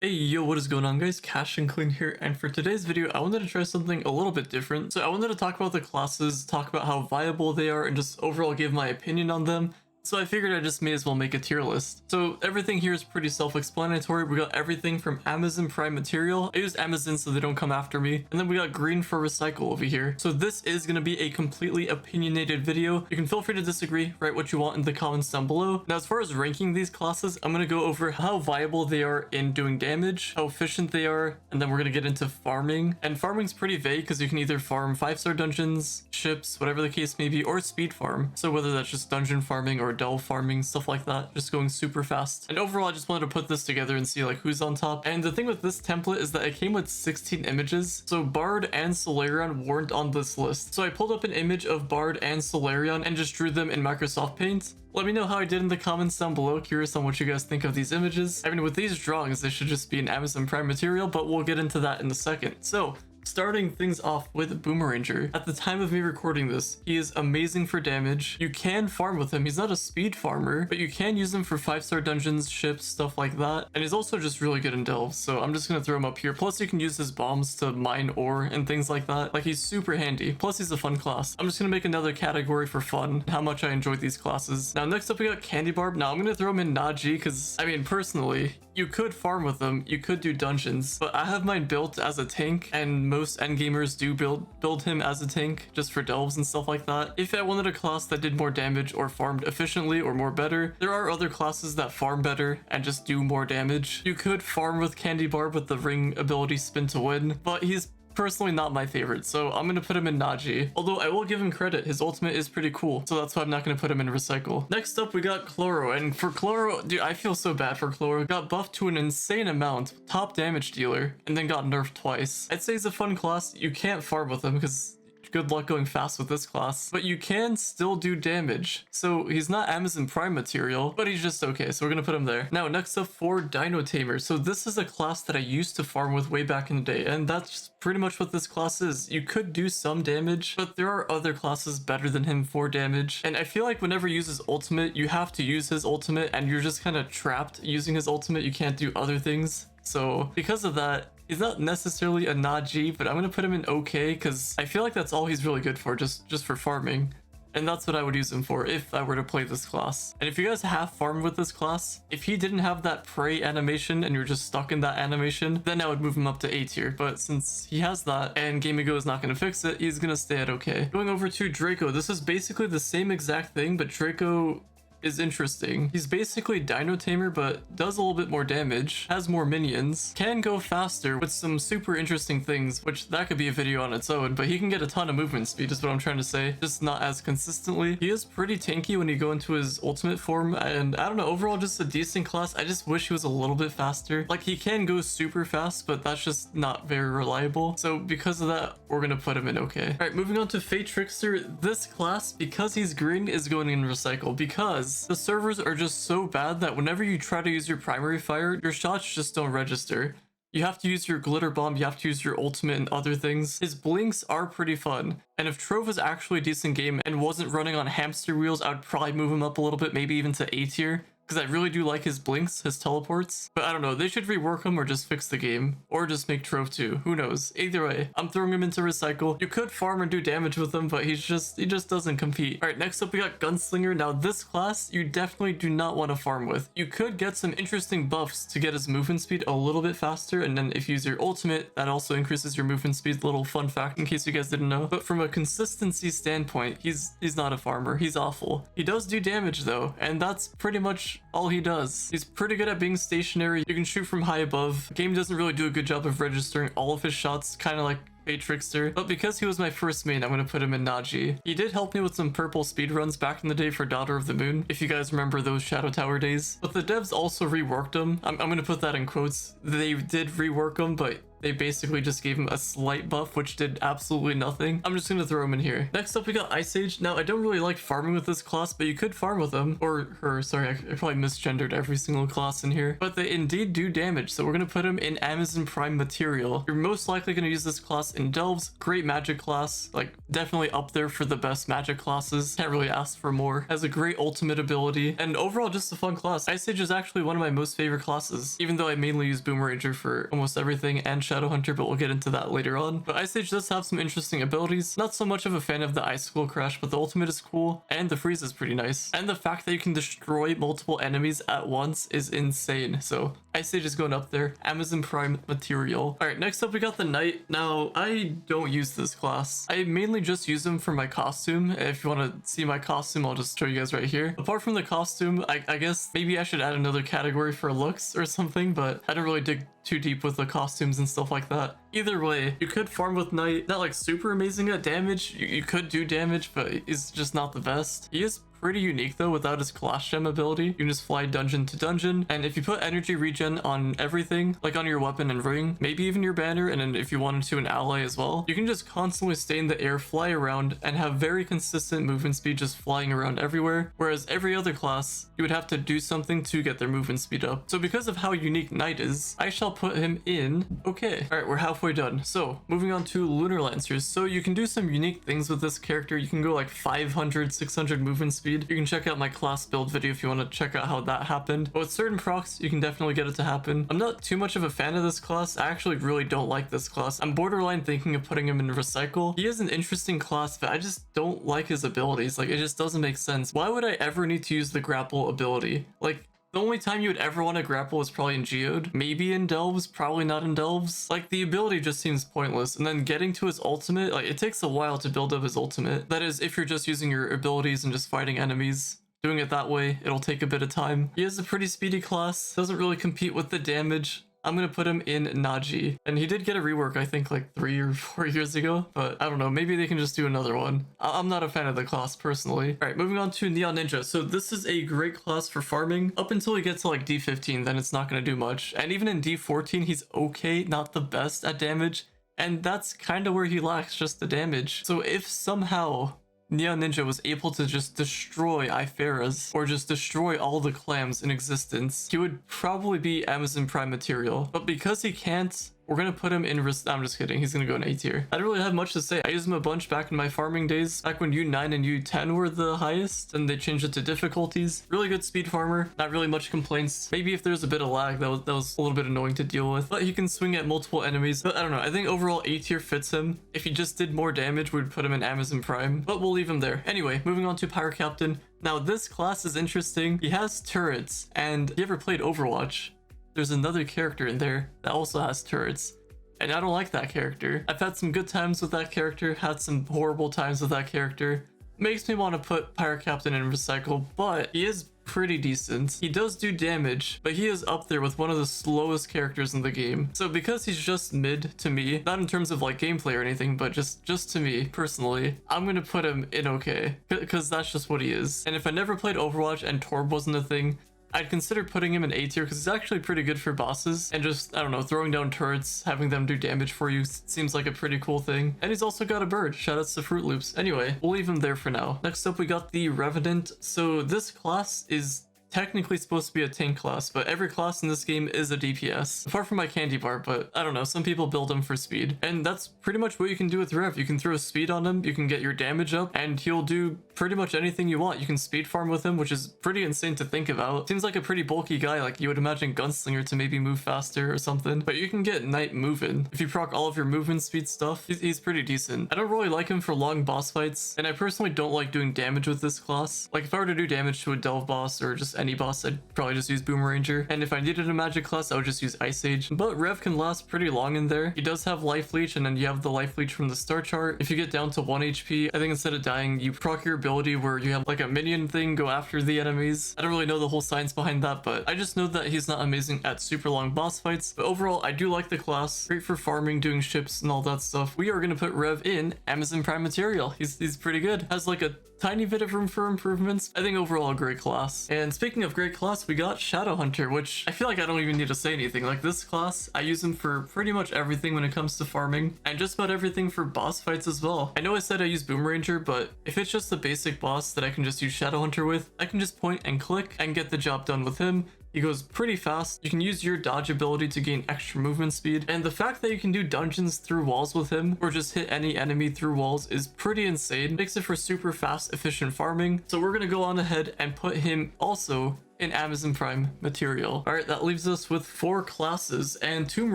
Hey yo, what is going on guys? Cash and Clean here, and for today's video I wanted to try something a little bit different. So I wanted to talk about the classes, talk about how viable they are, and just overall give my opinion on them. So I figured I just may as well make a tier list. So everything here is pretty self-explanatory. We got everything from Amazon Prime material. I used Amazon so they don't come after me. And then we got green for recycle over here. So this is going to be a completely opinionated video. You can feel free to disagree, write what you want in the comments down below. Now as far as ranking these classes, I'm going to go over how viable they are in doing damage, how efficient they are, and then we're going to get into farming. And farming's pretty vague because you can either farm 5-star dungeons, ships, whatever the case may be, or speed farm. So whether that's just dungeon farming or delve farming, stuff like that, just going super fast. And overall I just wanted to put this together and see like who's on top. And the thing with this template is that it came with 16 images, so Bard and Solarion weren't on this list. So I pulled up an image of Bard and Solarion and just drew them in Microsoft Paint. Let me know how I did in the comments down below. Curious on what you guys think of these images. I mean, with these drawings they should just be an Amazon Prime material, but we'll get into that in a second. So starting things off with Boomeranger. At the time of me recording this, he is amazing for damage. You can farm with him. He's not a speed farmer, but you can use him for 5-star dungeons, ships, stuff like that. And he's also just really good in delves, so I'm just gonna throw him up here. Plus you can use his bombs to mine ore and things like that. Like, he's super handy. Plus he's a fun class. I'm just gonna make another category for fun, how much I enjoyed these classes. Now next up we got Candy Barb. Now I'm gonna throw him in Naji because, I mean, personally, you could farm with them, you could do dungeons, but I have mine built as a tank, and most endgamers do build him as a tank just for delves and stuff like that. If I wanted a class that did more damage or farmed efficiently or more better, there are other classes that farm better and just do more damage. You could farm with Candy Barb with the ring ability spin to win, but he's personally not my favorite, so I'm gonna put him in Naji. Although I will give him credit, his ultimate is pretty cool, so that's why I'm not gonna put him in recycle. Next up we got Chloro, and for Chloro, dude, I feel so bad for Chloro. Got buffed to an insane amount, top damage dealer, and then got nerfed twice. I'd say he's a fun class. You can't farm with him because good luck going fast with this class, but you can still do damage. So he's not Amazon Prime material, but he's just okay, so we're gonna put him there. Now next up for Dino Tamer. So this is a class that I used to farm with way back in the day, and that's pretty much what this class is. You could do some damage, but there are other classes better than him for damage. And I feel like whenever he uses ultimate, you have to use his ultimate, and you're just kind of trapped using his ultimate. You can't do other things. So because of that, he's not necessarily a Naji, but I'm gonna put him in okay because I feel like that's all he's really good for, just for farming. And that's what I would use him for if I were to play this class. And if you guys have farmed with this class, if he didn't have that prey animation and you're just stuck in that animation, then I would move him up to A tier. But since he has that and Game Go is not going to fix it, he's going to stay at okay. Going over to Draco, this is basically the same exact thing, but Draco is interesting. He's basically Dino Tamer, but does a little bit more damage, has more minions, can go faster with some super interesting things, which that could be a video on its own, but he can get a ton of movement speed is what I'm trying to say, just not as consistently. He is pretty tanky when you go into his ultimate form, and I don't know, overall just a decent class. I just wish he was a little bit faster. Like, he can go super fast, but that's just not very reliable. So because of that, we're gonna put him in okay. All right, moving on to Fate Trickster. This class, because he's green, is going in recycle because the servers are just so bad that whenever you try to use your primary fire, your shots just don't register. You have to use your glitter bomb, you have to use your ultimate and other things. His blinks are pretty fun. And if Trove was actually a decent game and wasn't running on hamster wheels, I would probably move him up a little bit, maybe even to A tier. Because I really do like his blinks, his teleports. But I don't know, they should rework him or just fix the game. Or just make Trove 2, who knows. Either way, I'm throwing him into recycle. You could farm and do damage with him, but he just doesn't compete. Alright, next up we got Gunslinger. Now this class, you definitely do not want to farm with. You could get some interesting buffs to get his movement speed a little bit faster, and then if you use your ultimate, that also increases your movement speed. Little fun fact in case you guys didn't know. But from a consistency standpoint, he's not a farmer. He's awful. He does do damage though, and that's pretty much all he does. He's pretty good at being stationary. You can shoot from high above. The game doesn't really do a good job of registering all of his shots, kind of like Fate Trickster. But because he was my first main, I'm going to put him in Naji. He did help me with some purple speedruns back in the day for Daughter of the Moon, if you guys remember those Shadow Tower days. But the devs also reworked him. I'm going to put that in quotes. They did rework him, but they basically just gave him a slight buff, which did absolutely nothing. I'm just gonna throw him in here. Next up, we got Ice Age. Now, I don't really like farming with this class, but you could farm with him, or her. Sorry, I probably misgendered every single class in here, but they indeed do damage. So we're gonna put him in Amazon Prime Material. You're most likely gonna use this class in Delves. Great magic class, like definitely up there for the best magic classes. Can't really ask for more. Has a great ultimate ability, and overall just a fun class. Ice Age is actually one of my most favorite classes, even though I mainly use Boomeranger for almost everything and Shadowhunter, but we'll get into that later on. But Ice Age does have some interesting abilities. Not so much of a fan of the Icicle Crash, but the ultimate is cool, and the freeze is pretty nice. And the fact that you can destroy multiple enemies at once is insane. So Ice Age is going up there. Amazon Prime Material. Alright, next up we got the Knight. Now, I don't use this class. I mainly just use him for my costume. If you want to see my costume, I'll just show you guys right here. Apart from the costume, I guess maybe I should add another category for looks or something, but I don't really dig too deep with the costumes and stuff like that. Either way, you could farm with Knight. Not like super amazing at damage. You could do damage, but he's just not the best. He is pretty unique though without his Clash Gem ability. You can just fly dungeon to dungeon, and if you put energy regen on everything, like on your weapon and ring, maybe even your banner, and then if you wanted to an ally as well, you can just constantly stay in the air, fly around, and have very consistent movement speed just flying around everywhere, whereas every other class, you would have to do something to get their movement speed up. So because of how unique Knight is, I shall put him in okay. Alright, we're halfway done. So moving on to Lunar Lancers. So you can do some unique things with this character. You can go like 500, 600 movement speed. You can check out my class build video if you want to check out how that happened. But with certain procs, you can definitely get it to happen. I'm not too much of a fan of this class. I actually really don't like this class. I'm borderline thinking of putting him in Recycle. He is an interesting class, but I just don't like his abilities. Like, it just doesn't make sense. Why would I ever need to use the grapple ability? Like, the only time you would ever want to grapple is probably in Geode. Maybe in Delves, probably not in Delves. Like, the ability just seems pointless. And then getting to his ultimate, like, it takes a while to build up his ultimate. That is, if you're just using your abilities and just fighting enemies. Doing it that way, it'll take a bit of time. He is a pretty speedy class. Doesn't really compete with the damage. I'm gonna put him in Naji. And he did get a rework, I think, like 3 or 4 years ago. But I don't know, maybe they can just do another one. I'm not a fan of the class, personally. Alright, moving on to Neon Ninja. So this is a great class for farming. Up until he gets to like D15, then it's not gonna do much. And even in D14, he's okay, not the best at damage. And that's kind of where he lacks, just the damage. So if somehow Neon Ninja was able to just destroy Iferas, or just destroy all the clams in existence, he would probably be Amazon Prime Material. But because he can't, we're gonna put him in I'm just kidding, he's gonna go in A tier. I don't really have much to say. I used him a bunch back in my farming days, back when U9 and U10 were the highest, and they changed it to difficulties. Really good speed farmer, not really much complaints. Maybe if there's a bit of lag, that was a little bit annoying to deal with, but he can swing at multiple enemies. But I don't know, I think overall A tier fits him. If he just did more damage, we'd put him in Amazon Prime, but we'll leave him there. Anyway, moving on to Pirate Captain. Now this class is interesting. He has turrets, and if you ever played Overwatch, there's another character in there that also has turrets. And I don't like that character. I've had some good times with that character, had some horrible times with that character. Makes me want to put Pirate Captain in Recycle, but he is pretty decent. He does do damage, but he is up there with one of the slowest characters in the game. So because he's just mid to me, not in terms of like gameplay or anything, but just to me personally, I'm gonna put him in okay, because that's just what he is. And if I never played Overwatch and Torb wasn't a thing, I'd consider putting him in A tier because he's actually pretty good for bosses, and just, I don't know, throwing down turrets, having them do damage for you seems like a pretty cool thing. And he's also got a bird. Shoutouts to Fruit Loops. Anyway, we'll leave him there for now. Next up, we got the Revenant. So this class is technically supposed to be a tank class, but every class in this game is a DPS. Apart from my candy bar, but I don't know, some people build him for speed. And that's pretty much what you can do with Rev. You can throw speed on him, you can get your damage up, and he'll do pretty much anything you want. You can speed farm with him, which is pretty insane to think about. Seems like a pretty bulky guy, like you would imagine Gunslinger to maybe move faster or something. But you can get Knight moving. If you proc all of your movement speed stuff, he's pretty decent. I don't really like him for long boss fights, and I personally don't like doing damage with this class. Like if I were to do damage to a Delve boss or just any boss, I'd probably just use Boomeranger. And if I needed a magic class, I would just use Ice Age. But Rev can last pretty long in there. He does have Life Leech, and then you have the Life Leech from the star chart. If you get down to 1 HP, I think instead of dying, you proc your ability where you have like a minion thing go after the enemies. I don't really know the whole science behind that, but I just know that he's not amazing at super long boss fights. But overall, I do like the class. Great for farming, doing ships, and all that stuff. We are going to put Rev in Amazon Prime Material. He's pretty good. Has like a tiny bit of room for improvements. I think overall a great class. And speaking of great class, we got Shadowhunter, which I feel like I don't even need to say anything. Like this class, I use him for pretty much everything when it comes to farming, and just about everything for boss fights as well. I know I said I use Boomeranger, but if it's just a basic boss that I can just use Shadowhunter with, I can just point and click and get the job done with him. He goes pretty fast. You can use your dodge ability to gain extra movement speed, and the fact that you can do dungeons through walls with him or just hit any enemy through walls is pretty insane. Makes it for super fast, efficient farming. So we're gonna go on ahead and put him also in Amazon Prime material. All right, that leaves us with 4 classes, and Tomb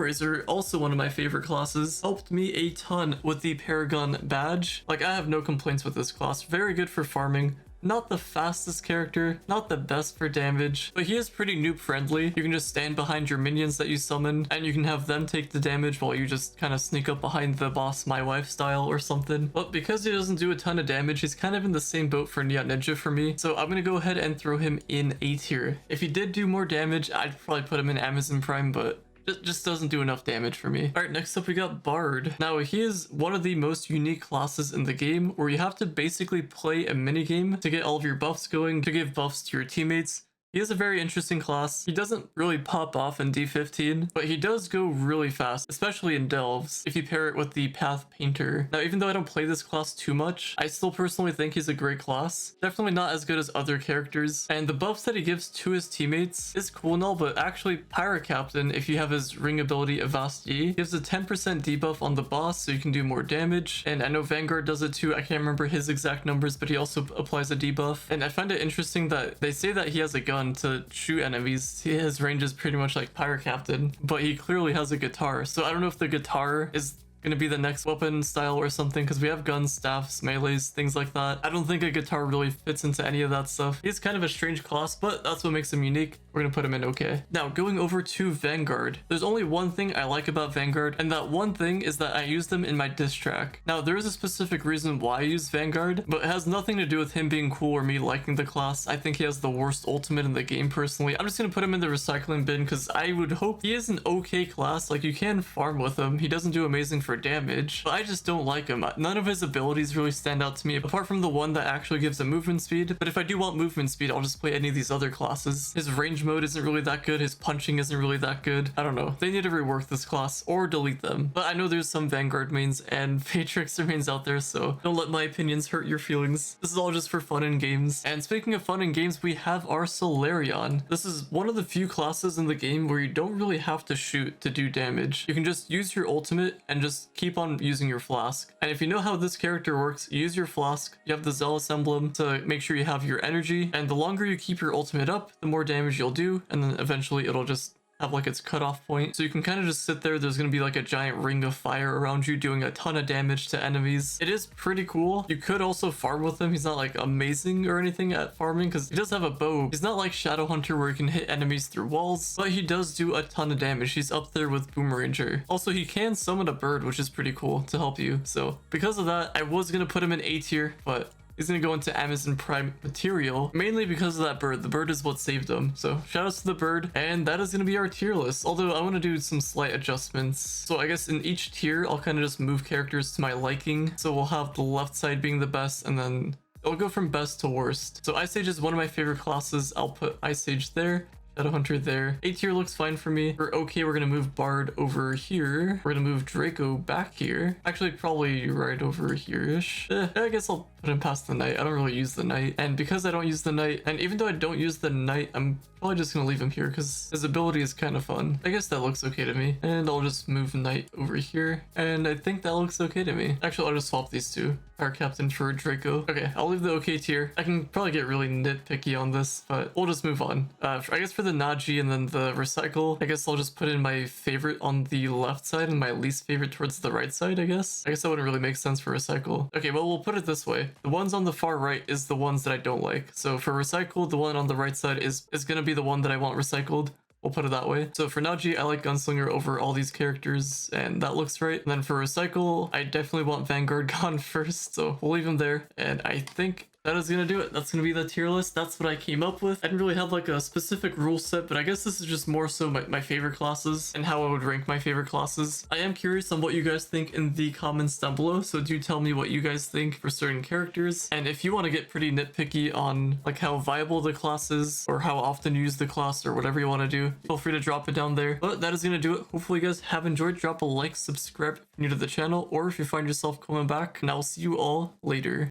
Raiser, also one of my favorite classes, helped me a ton with the Paragon badge. Like, I have no complaints with this class. Very good for farming. Not the fastest character, not the best for damage, but he is pretty noob friendly. You can just stand behind your minions that you summon, and you can have them take the damage while you just kind of sneak up behind the boss My Wife style or something. But because he doesn't do a ton of damage, he's kind of in the same boat for Neon Ninja for me. So I'm gonna go ahead and throw him in A tier. If he did do more damage, I'd probably put him in Amazon Prime, but it just doesn't do enough damage for me. All right, next up we got Bard. Now he is one of the most unique classes in the game, where you have to basically play a mini game to get all of your buffs going, to give buffs to your teammates. He is a very interesting class. He doesn't really pop off in D15, but he does go really fast, especially in delves, if you pair it with the Path Painter. Now, even though I don't play this class too much, I still personally think he's a great class. Definitely not as good as other characters, and the buffs that he gives to his teammates is cool and all, but actually Pirate Captain, if you have his ring ability Avasti, gives a 10% debuff on the boss, so you can do more damage. And I know Vanguard does it too. I can't remember his exact numbers, but he also applies a debuff. And I find it interesting that they say that he has a gun to shoot enemies. His range is pretty much like Pirate Captain, but he clearly has a guitar. So I don't know if the guitar is gonna be the next weapon style or something, because we have guns, staffs, melees, things like that. I don't think a guitar really fits into any of that stuff. He's kind of a strange class, but that's what makes him unique. We're gonna put him in okay. Now, going over to Vanguard. There's only one thing I like about Vanguard, and that one thing is that I use them in my diss track. Now, there is a specific reason why I use Vanguard, but it has nothing to do with him being cool or me liking the class. I think he has the worst ultimate in the game personally. I'm just gonna put him in the recycling bin, because I would hope he is an okay class. Like, you can farm with him. He doesn't do amazing for damage, but I just don't like him. None of his abilities really stand out to me, apart from the one that actually gives a movement speed. But if I do want movement speed, I'll just play any of these other classes. His range mode isn't really that good. His punching isn't really that good. I don't know. They need to rework this class or delete them. But I know there's some Vanguard mains and Matrix mains out there, so don't let my opinions hurt your feelings. This is all just for fun and games. And speaking of fun and games, we have our Solarion. This is one of the few classes in the game where you don't really have to shoot to do damage. You can just use your ultimate and just keep on using your flask. And if you know how this character works, you use your flask, you have the Zealous emblem to make sure you have your energy, and the longer you keep your ultimate up, the more damage you'll do, and then eventually it'll just have like its cutoff point. So you can kind of just sit there. There's going to be like a giant ring of fire around you doing a ton of damage to enemies. It is pretty cool. You could also farm with him. He's not like amazing or anything at farming because he does have a bow. He's not like Shadowhunter where he can hit enemies through walls, but he does do a ton of damage. He's up there with Boomeranger. Also, he can summon a bird, which is pretty cool to help you. So because of that, I was going to put him in A tier, but he's gonna go into Amazon Prime material, mainly because of that bird. The bird is what saved him. So shout outs to the bird, and that is gonna be our tier list. Although I want to do some slight adjustments. So I guess in each tier, I'll kind of just move characters to my liking. So we'll have the left side being the best, and then it'll go from best to worst. So Ice Age is one of my favorite classes. I'll put Ice Age there. Shadowhunter there. A tier looks fine for me. For okay, we're gonna move Bard over here. We're gonna move Draco back here. Actually, probably right over here-ish. I guess I'll put him past the Knight. I don't really use the Knight. And because I don't use the Knight, and even though I don't use the Knight, I'm probably just gonna leave him here because his ability is kind of fun. I guess that looks okay to me. And I'll just move Knight over here. And I think that looks okay to me. Actually, I'll just swap these two. Our Captain for Draco. Okay, I'll leave the okay tier. I can probably get really nitpicky on this, but we'll just move on. I guess for the Naji and then the Recycle, I guess I'll just put in my favorite on the left side and my least favorite towards the right side, I guess. I guess that wouldn't really make sense for Recycle. Okay, well, we'll put it this way. The ones on the far right is the ones that I don't like. So for Recycle, the one on the right side is gonna be the one that I want recycled. We'll put it that way. So for Naji, I like Gunslinger over all these characters, and that looks right. And then for Recycle, I definitely want Vanguard gone first, so we'll leave him there. And I think that is gonna do it. That's gonna be the tier list. That's what I came up with. I didn't really have like a specific rule set, but I guess this is just more so my favorite classes and how I would rank my favorite classes. I am curious on what you guys think in the comments down below, so do tell me what you guys think for certain characters. And if you want to get pretty nitpicky on like how viable the class is or how often you use the class or whatever you want to do, feel free to drop it down there. But that is gonna do it. Hopefully you guys have enjoyed. Drop a like, subscribe if you're new to the channel, or if you find yourself coming back, and I will see you all later.